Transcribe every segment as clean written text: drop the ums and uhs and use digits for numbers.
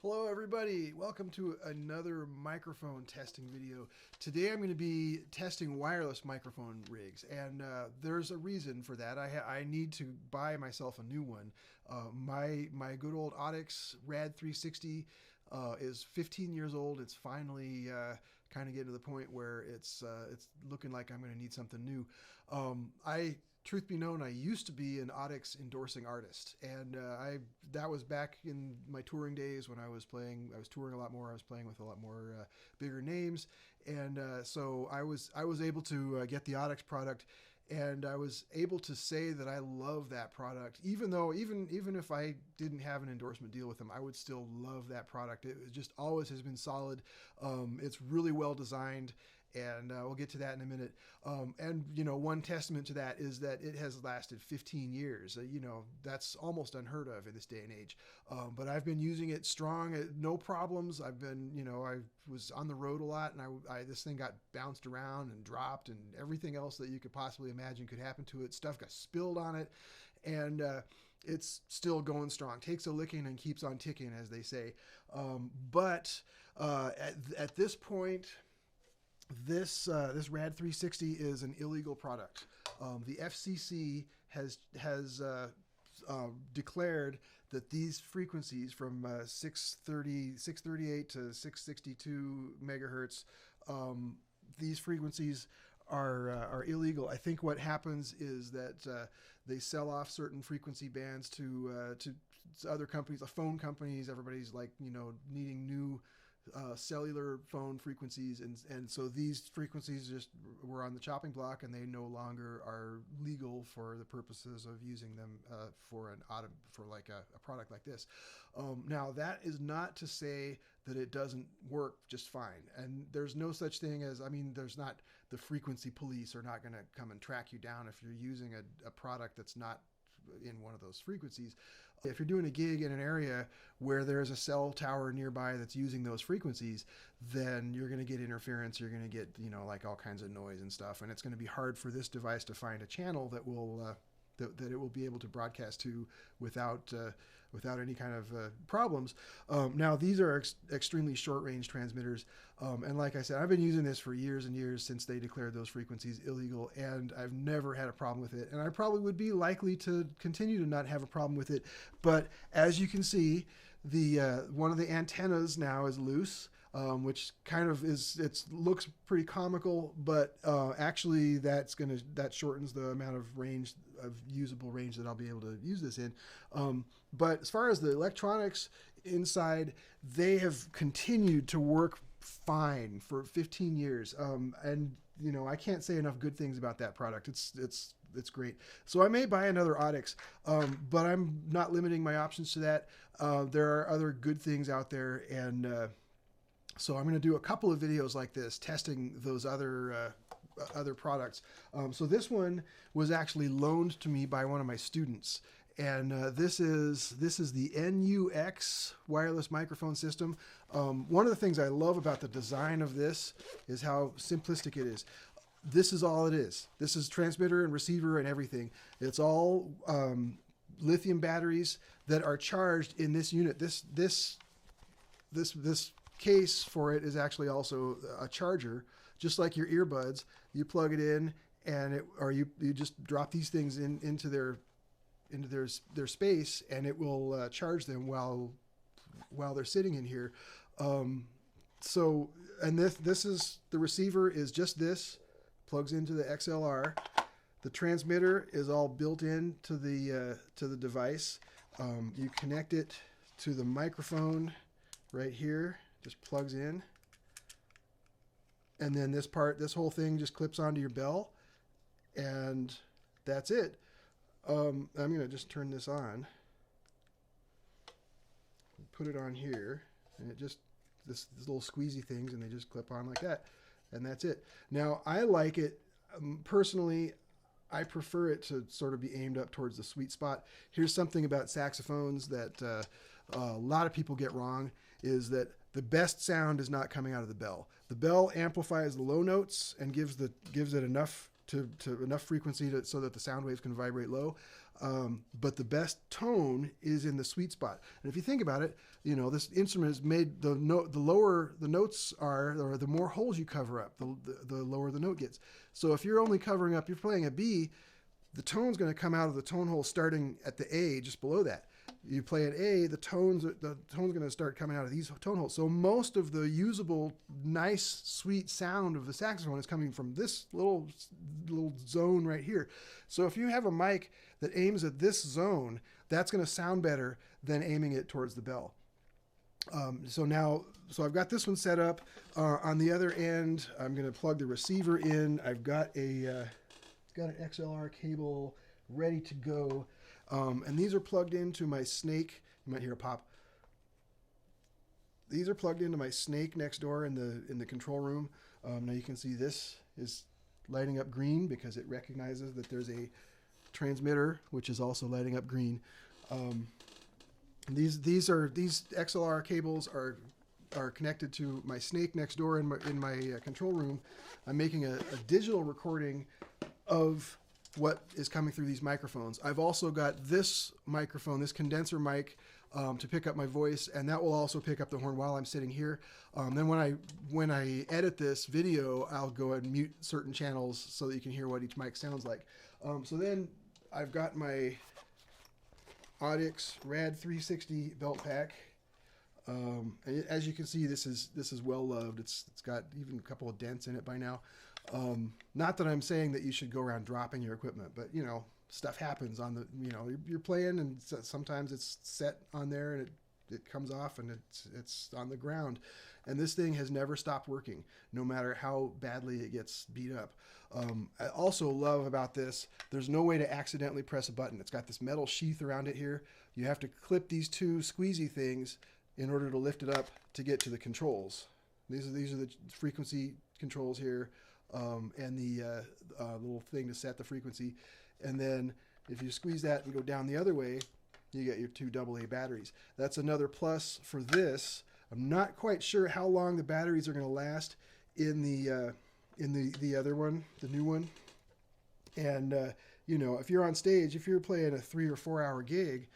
Hello everybody, welcome to another microphone testing video. Today I'm going to be testing wireless microphone rigs, and there's a reason for that. I need to buy myself a new one. My good old AUDIX RAD360 is 15 years old. It's finally kind of getting to the point where it's looking like I'm going to need something new. Truth be known, I used to be an AUDIX endorsing artist, and that was back in my touring days when I was touring a lot more. I was playing with a lot more bigger names, and so I was able to get the AUDIX product, and I was able to say that I love that product, even if I didn't have an endorsement deal with them, I would still love that product. It just always has been solid. It's really well designed. And we'll get to that in a minute. And, you know, one testament to that is that it has lasted 15 years. You know, that's almost unheard of in this day and age. But I've been using it strong, no problems. I've been, you know, I was on the road a lot, and this thing got bounced around and dropped, and everything else that you could possibly imagine could happen to it. Stuff got spilled on it, and it's still going strong. Takes a licking and keeps on ticking, as they say. But at this point, this RAD360 is an illegal product. The FCC has declared that these frequencies from 638 to 662 megahertz, these frequencies are illegal. I think what happens is that they sell off certain frequency bands to other companies, phone companies. Everybody's like, you know, needing new cellular phone frequencies, and so these frequencies just were on the chopping block, and they no longer are legal for the purposes of using them for a product like this. Now, that is not to say that it doesn't work just fine, and there's no such thing as, I mean, there's not, the frequency police are not going to come and track you down if you're using a product that's not in one of those frequencies. If you're doing a gig in an area where there's a cell tower nearby that's using those frequencies, then you're going to get interference. You're going to get, you know, like all kinds of noise and stuff, and it's going to be hard for this device to find a channel that will that it will be able to broadcast to without any kind of problems. Now, these are extremely short-range transmitters, and like I said, I've been using this for years and years since they declared those frequencies illegal, and I've never had a problem with it, and I probably would be likely to continue to not have a problem with it. But as you can see, the one of the antennas now is loose. Which kind of looks pretty comical, but actually that shortens the amount of range, of usable range, that I'll be able to use this in. But as far as the electronics inside, they have continued to work fine for 15 years, and you know, I can't say enough good things about that product. It's great. So I may buy another AUDIX, but I'm not limiting my options to that. There are other good things out there, and so I'm going to do a couple of videos like this testing those other products. So this one was actually loaned to me by one of my students, and this is the NUX wireless microphone system. One of the things I love about the design of this is how simplistic it is. This is all it is. This is transmitter and receiver and everything. It's all lithium batteries that are charged in this unit. This case for it is actually also a charger, just like your earbuds. You plug it in, and you just drop these things into their space, and it will charge them while they're sitting in here. So, and this is, the receiver is just this, plugs into the XLR. The transmitter is all built into the device. You connect it to the microphone right here. Just plugs in, and then this whole thing just clips onto your bell, and that's it. I'm gonna just turn this on, put it on here, and it just this little squeezy things, and they just clip on like that, and that's it. Now, I like it personally. I prefer it to sort of be aimed up towards the sweet spot. Here's something about saxophones that a lot of people get wrong, is that the best sound is not coming out of the bell. The bell amplifies the low notes and gives it enough to enough frequency so that the sound waves can vibrate low. But the best tone is in the sweet spot. And if you think about it, you know, this instrument is made, the lower the notes are, or the more holes you cover up, the lower the note gets. So if you're only covering up, you're playing a B, the tone's going to come out of the tone hole starting at the A, just below that. You play an A, the tone's going to start coming out of these tone holes. So most of the usable, nice, sweet sound of the saxophone is coming from this little zone right here. So if you have a mic that aims at this zone, that's going to sound better than aiming it towards the bell. So I've got this one set up. On the other end, I'm going to plug the receiver in. I've got an XLR cable ready to go. And these are plugged into my Snake. You might hear a pop. These are plugged into my Snake next door in the control room. Now you can see this is lighting up green because it recognizes that there's a transmitter which is also lighting up green. These XLR cables are connected to my Snake next door in my control room. I'm making a digital recording of what is coming through these microphones. I've also got this microphone, this condenser mic, to pick up my voice, and that will also pick up the horn while I'm sitting here. Then when I edit this video, I'll go and mute certain channels so that you can hear what each mic sounds like. So then I've got my AUDIX RAD360 belt pack. And as you can see, this is well loved. It's got even a couple of dents in it by now. Not that I'm saying that you should go around dropping your equipment, but you know, stuff happens on the, you know, you're playing and sometimes it's set on there and it comes off and it's on the ground. And this thing has never stopped working, no matter how badly it gets beat up. I also love about this, there's no way to accidentally press a button. It's got this metal sheath around it here. You have to clip these two squeezy things in order to lift it up to get to the controls. These are the frequency controls here, and the little thing to set the frequency. And then if you squeeze that and go down the other way, you get your two AA batteries. That's another plus for this. I'm not quite sure how long the batteries are going to last in the other one, the new one. And you know, if you're on stage, if you're playing a 3 or 4 hour gig,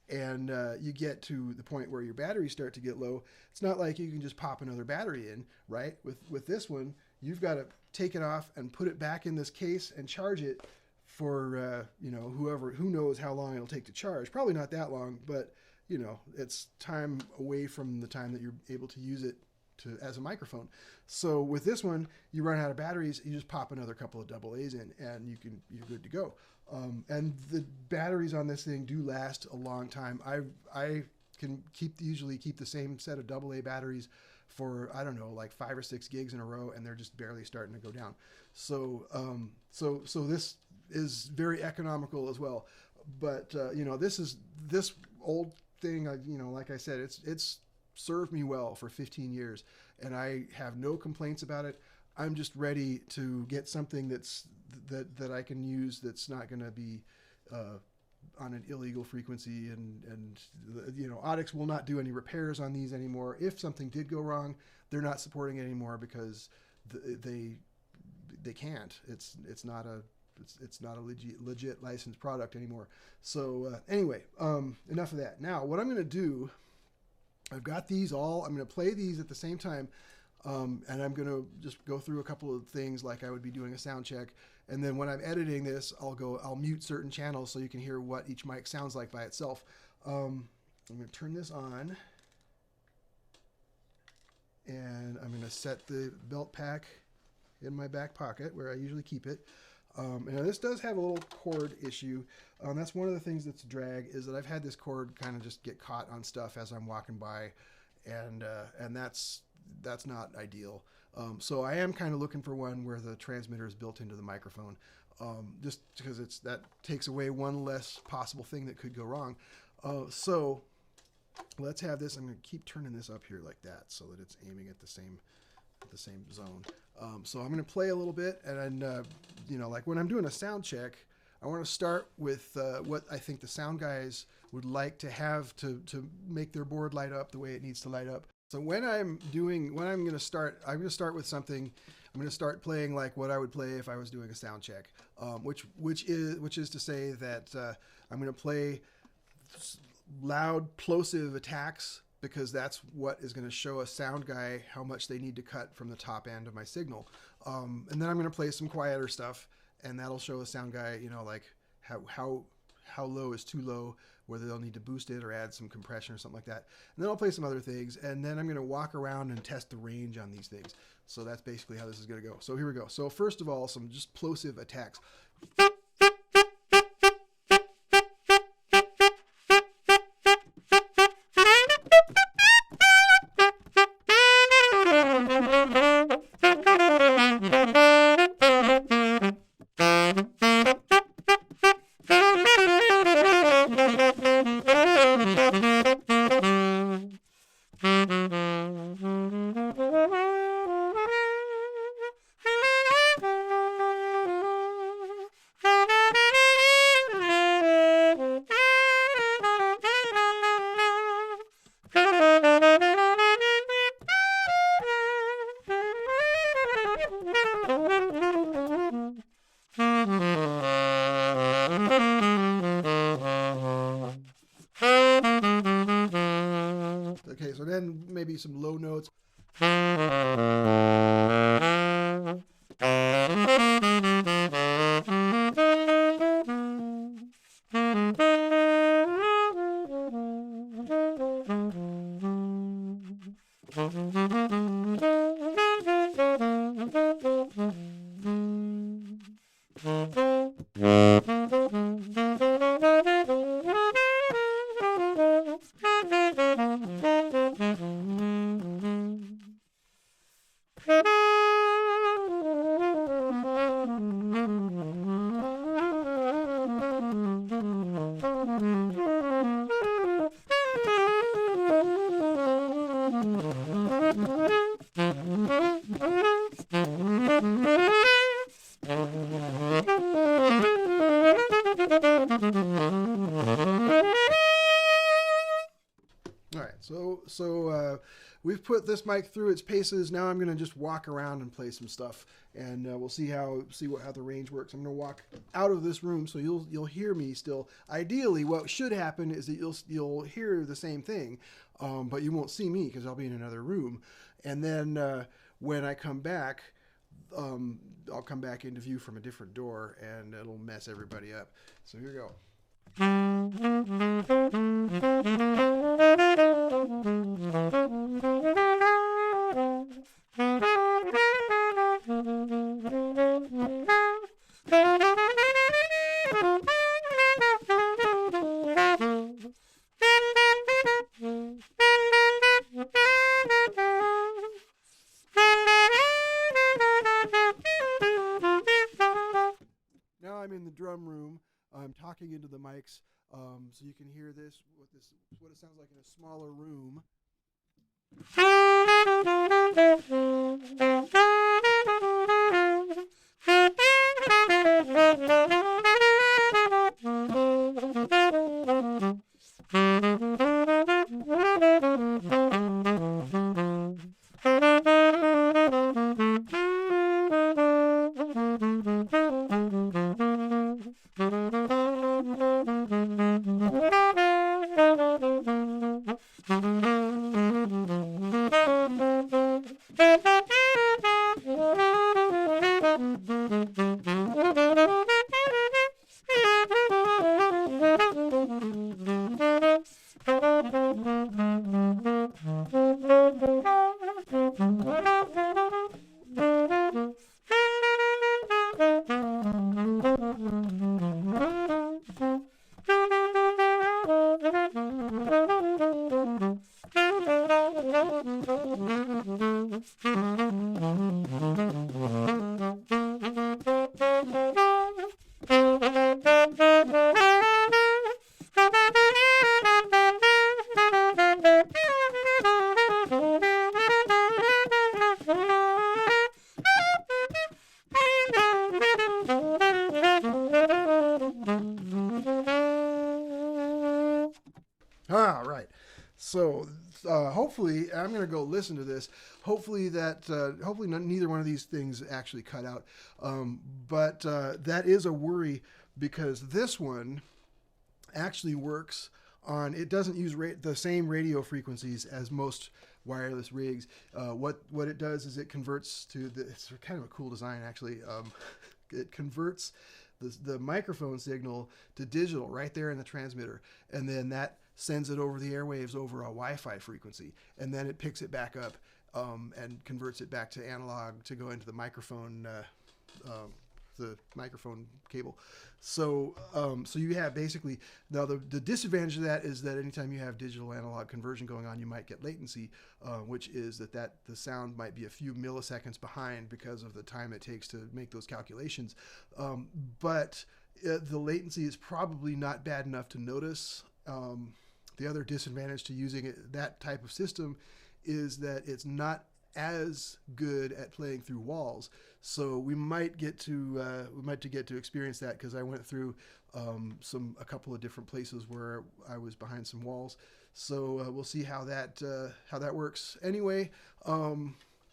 and you get to the point where your batteries start to get low, it's not like you can just pop another battery in, right? With this one, you've got to take it off and put it back in this case and charge it for, you know, who knows how long it'll take to charge. Probably not that long, but, you know, it's time away from the time that you're able to use it as a microphone. So with this one, you run out of batteries, you just pop another couple of AA's in and you're good to go. And the batteries on this thing do last a long time. I can usually keep the same set of AA batteries for, I don't know, like 5 or 6 gigs in a row, and they're just barely starting to go down. So so this is very economical as well. But you know, this old thing, you know, like I said, it's served me well for 15 years, and I have no complaints about it. I'm just ready to get something that I can use that's not going to be on an illegal frequency, and you know, AUDIX will not do any repairs on these anymore. If something did go wrong, they're not supporting it anymore because they can't. It's not a legit licensed product anymore. So anyway, enough of that. Now what I'm going to do, I've got these all. I'm going to play these at the same time. And I'm going to just go through a couple of things like I would be doing a sound check. And then when I'm editing this, I'll mute certain channels so you can hear what each mic sounds like by itself. I'm going to turn this on. And I'm going to set the belt pack in my back pocket where I usually keep it. And this does have a little cord issue. That's one of the things that's a drag, is that I've had this cord kind of just get caught on stuff as I'm walking by. And that's not ideal. So I am kind of looking for one where the transmitter is built into the microphone, just because that takes away one less possible thing that could go wrong. So let's have this. I'm going to keep turning this up here like that so that it's aiming at the same zone. So I'm going to play a little bit, and you know, like when I'm doing a sound check, I want to start with what I think the sound guys would like to have to make their board light up the way it needs to light up. So when I'm going to start with something, I'm going to start playing like what I would play if I was doing a sound check, which is to say that I'm going to play loud plosive attacks, because that's what is going to show a sound guy how much they need to cut from the top end of my signal. And then I'm going to play some quieter stuff, and that'll show a sound guy, you know, like how low is too low, whether they'll need to boost it or add some compression or something like that. And then I'll play some other things, and then I'm going to walk around and test the range on these things. So that's basically how this is going to go. So here we go. So first of all, some just plosive attacks. Okay, so then maybe some low notes. All right, so we've put this mic through its paces. Now I'm going to just walk around and play some stuff, and we'll see how the range works. I'm going to walk out of this room, so you'll hear me still. Ideally, what should happen is that you'll hear the same thing, but you won't see me because I'll be in another room. And then when I come back, I'll come back into view from a different door, and it'll mess everybody up. So here we go. Now I'm in the drum room. I'm talking into the mics, so you can hear what it sounds like in a smaller room. All right. So hopefully, I'm going to go listen to this. Hopefully hopefully neither one of these things actually cut out. But that is a worry because this one actually works on. It doesn't use the same radio frequencies as most wireless rigs. What it does is it converts to it's kind of a cool design actually. It converts the microphone signal to digital right there in the transmitter, and then that sends it over the airwaves over a Wi-Fi frequency, and then it picks it back up and converts it back to analog to go into the microphone cable. So you have basically now the disadvantage of that is that anytime you have digital analog conversion going on, you might get latency, which is that the sound might be a few milliseconds behind because of the time it takes to make those calculations. But the latency is probably not bad enough to notice. The other disadvantage to using that type of system is that it's not as good at playing through walls. So we might get to experience that because I went through a couple of different places where I was behind some walls. So we'll see how that works. Anyway,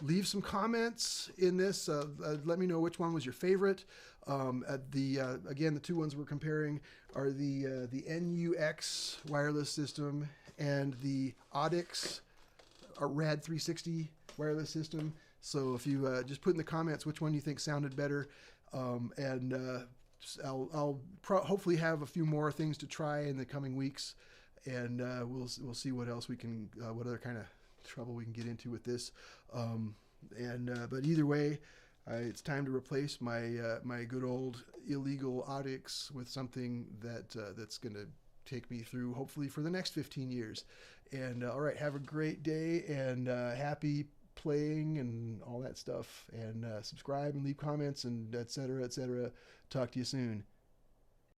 leave some comments in this. Let me know which one was your favorite. Again, the two ones we're comparing are the NUX wireless system and the AUDIX RAD360 wireless system. So if you just put in the comments which one you think sounded better, and I'll hopefully have a few more things to try in the coming weeks, and we'll see what else we can, what other kind of trouble we can get into with this. But either way, it's time to replace my good old illegal AUDIX with something that's going to take me through hopefully for the next 15 years. And all right, have a great day and happy playing and all that stuff. And subscribe and leave comments and et cetera, et cetera. Talk to you soon.